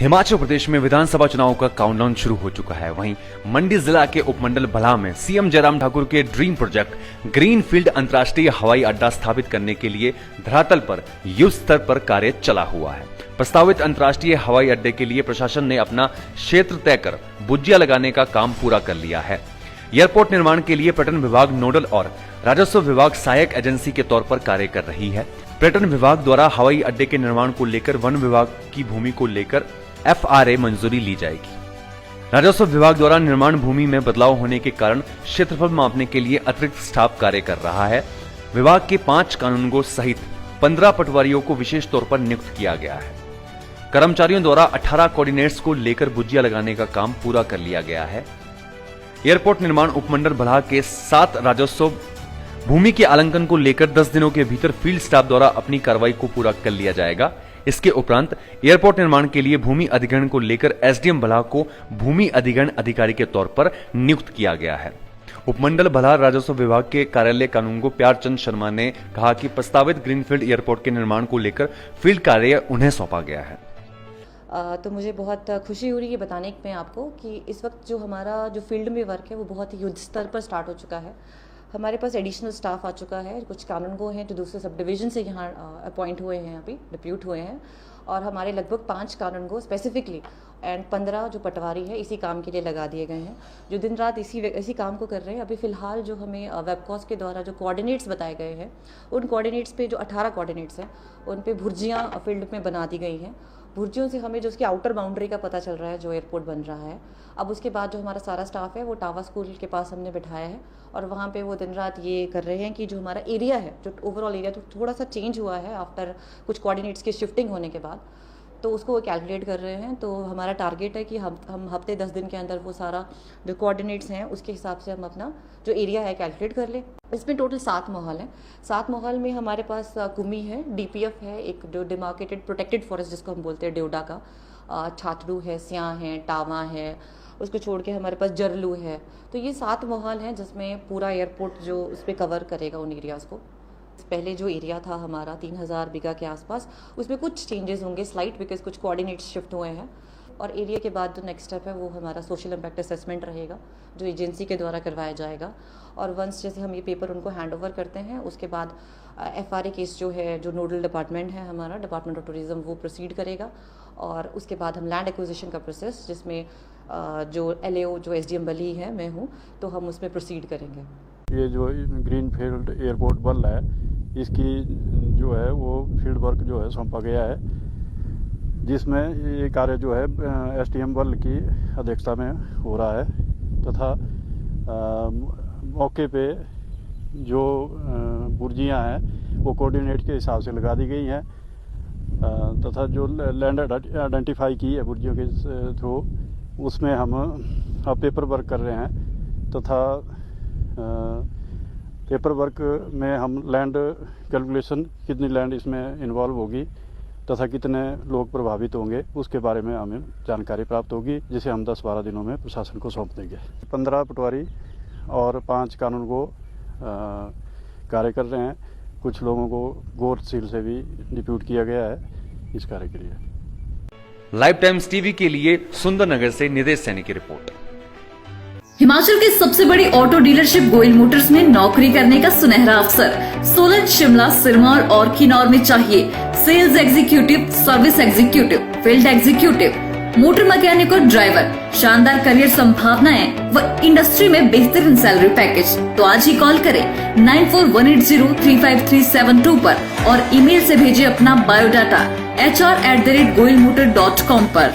हिमाचल प्रदेश में विधानसभा चुनाव का काउंटडाउन शुरू हो चुका है। वहीं मंडी जिला के उपमंडल भला में सीएम जयराम ठाकुर के ड्रीम प्रोजेक्ट ग्रीनफील्ड अंतर्राष्ट्रीय हवाई अड्डा स्थापित करने के लिए धरातल पर युद्ध स्तर पर कार्य चला हुआ है। प्रस्तावित अंतर्राष्ट्रीय हवाई अड्डे के लिए प्रशासन ने अपना क्षेत्र तय कर बुज्जिया लगाने का काम पूरा कर लिया है। एयरपोर्ट निर्माण के लिए पर्यटन विभाग नोडल और राजस्व विभाग सहायक एजेंसी के तौर पर कार्य कर रही है। पर्यटन विभाग द्वारा हवाई अड्डे के निर्माण को लेकर वन विभाग की भूमि को लेकर FRA मंजूरी ली जाएगी। राजस्व विभाग द्वारा निर्माण भूमि में बदलाव होने के कारण क्षेत्रफल मापने के लिए अतिरिक्त स्टाफ कार्य कर रहा है। विभाग के 5 कानूनगो सहित 15 पटवारियों को विशेष तौर पर नियुक्त किया गया है। कर्मचारियों द्वारा 18 कोऑर्डिनेट्स को लेकर बुज्जिया लगाने का काम पूरा कर लिया गया है। एयरपोर्ट निर्माण उपमंडल भला के 7 राजस्व भूमि के आलंकन को लेकर 10 दिनों के भीतर फील्ड स्टाफ द्वारा अपनी कार्रवाई को पूरा कर लिया जाएगा। इसके उपरांत एयरपोर्ट निर्माण के लिए भूमि अधिग्रहण को लेकर SDM भला को भूमि अधिग्रहण अधिकारी के तौर पर नियुक्त किया गया है। उपमंडल भला राजस्व विभाग के कार्यालय कानूनगो प्यारचंद शर्मा ने कहा कि प्रस्तावित ग्रीनफील्ड एयरपोर्ट के निर्माण को लेकर फील्ड कार्य उन्हें सौंपा गया है। तो मुझे बहुत खुशी हो रही है बताने में आपको कि इस वक्त जो हमारा जो फील्ड में वर्क है वो बहुत ही युद्ध स्तर पर स्टार्ट हो चुका है। हमारे पास एडिशनल स्टाफ आ चुका है, कुछ कानूनगो हैं जो दूसरे सब डिवीजन से यहाँ अपॉइंट हुए हैं, अभी डिप्यूट हुए हैं, और हमारे लगभग 5 कानूनगो स्पेसिफिकली एंड 15 जो पटवारी है इसी काम के लिए लगा दिए गए हैं, जो दिन रात इसी काम को कर रहे हैं। अभी फिलहाल जो हमें वेबकॉस के द्वारा जो कोऑर्डिनेट्स बताए गए हैं, उन कोऑर्डिनेट्स पे जो 18 कोऑर्डिनेट्स हैं उन पे भुर्जियाँ फील्ड में बना दी गई हैं। भुर्जियों से हमें जो उसकी आउटर बाउंड्री का पता चल रहा है जो एयरपोर्ट बन रहा है। अब उसके बाद जो हमारा सारा स्टाफ है वो टावा स्कूल के पास हमने बिठाया है और वहाँ पे वो दिन रात ये कर रहे हैं कि जो हमारा एरिया है, जो ओवरऑल एरिया तो थोड़ा सा चेंज हुआ है आफ्टर कुछ कोऑर्डिनेट्स की शिफ्टिंग होने के बाद, तो उसको वो कैलकुलेट कर रहे हैं। तो हमारा टारगेट है कि हम हफ्ते 10 दिन के अंदर वो सारा जो कोऑर्डिनेट्स हैं उसके हिसाब से हम अपना जो एरिया है कैलकुलेट कर लें। इसमें टोटल 7 महल हैं। 7 महल में हमारे पास कुमी है, DPF है, एक जो डिमार्केटेड प्रोटेक्टेड फॉरेस्ट जिसको हम बोलते हैं डेवडा का, छातरू है, स्याह है, टावा है, उसको छोड़ के हमारे पास जरलू है। तो ये 7 महल हैं जिसमें पूरा एयरपोर्ट जो उस पर कवर करेगा उन एरियाज़ को। पहले जो एरिया था हमारा 3000 बीघा के आसपास, उसमें कुछ चेंजेस होंगे स्लाइट, बिकॉज कुछ कोऑर्डिनेट्स शिफ्ट हुए हैं। और एरिया के बाद जो नेक्स्ट स्टेप है वो हमारा सोशल इम्पैक्ट असेसमेंट रहेगा जो एजेंसी के द्वारा करवाया जाएगा। और वंस जैसे हम ये पेपर उनको हैंड ओवर करते हैं उसके बाद FRA केस जो है, जो नोडल डिपार्टमेंट है हमारा डिपार्टमेंट ऑफ टूरिज्म, वो प्रोसीड करेगा। और उसके बाद हम लैंड एक्विजिशन का प्रोसेस, जिसमें जो LAO जो SDM बली है, मैं हूँ, तो हम उसमें प्रोसीड करेंगे। ये जो ग्रीनफील्ड एयरपोर्ट बन रहा है इसकी जो है वो फील्ड वर्क जो है सौंपा गया है, जिसमें ये कार्य जो है SDM बल की अध्यक्षता में हो रहा है तथा मौके पे जो बुर्जियाँ हैं वो कोऑर्डिनेट के हिसाब से लगा दी गई हैं तथा जो लैंड आइडेंटिफाई की है बुर्जियों के थ्रू, उसमें हम पेपर वर्क कर रहे हैं तथा पेपर वर्क में हम लैंड कैलकुलेशन, कितनी लैंड इसमें इन्वॉल्व होगी तथा कितने लोग प्रभावित होंगे उसके बारे में हमें जानकारी प्राप्त होगी, जिसे हम 10-12 दिनों में प्रशासन को सौंप देंगे। 15 पटवारी और 5 कानूनगो कार्य कर रहे हैं। कुछ लोगों को गोर सील से भी डिप्यूट किया गया है इस कार्य के लिए। लाइव टाइम्स टीवी के लिए सुंदरनगर से निदेश सैनी की रिपोर्ट। हिमाचल की सबसे बड़ी ऑटो डीलरशिप गोयल मोटर्स में नौकरी करने का सुनहरा अवसर। सोलन, शिमला, सिरमौर और किन्नौर में चाहिए sales executive, service executive, field executive, motor mechanic और ड्राइवर। शानदार करियर संभावनाएं व इंडस्ट्री में बेहतरीन सैलरी पैकेज। तो आज ही कॉल करें 9418035372 पर और ईमेल से भेजिए अपना बायोडाटा HR@goilmotor.com पर।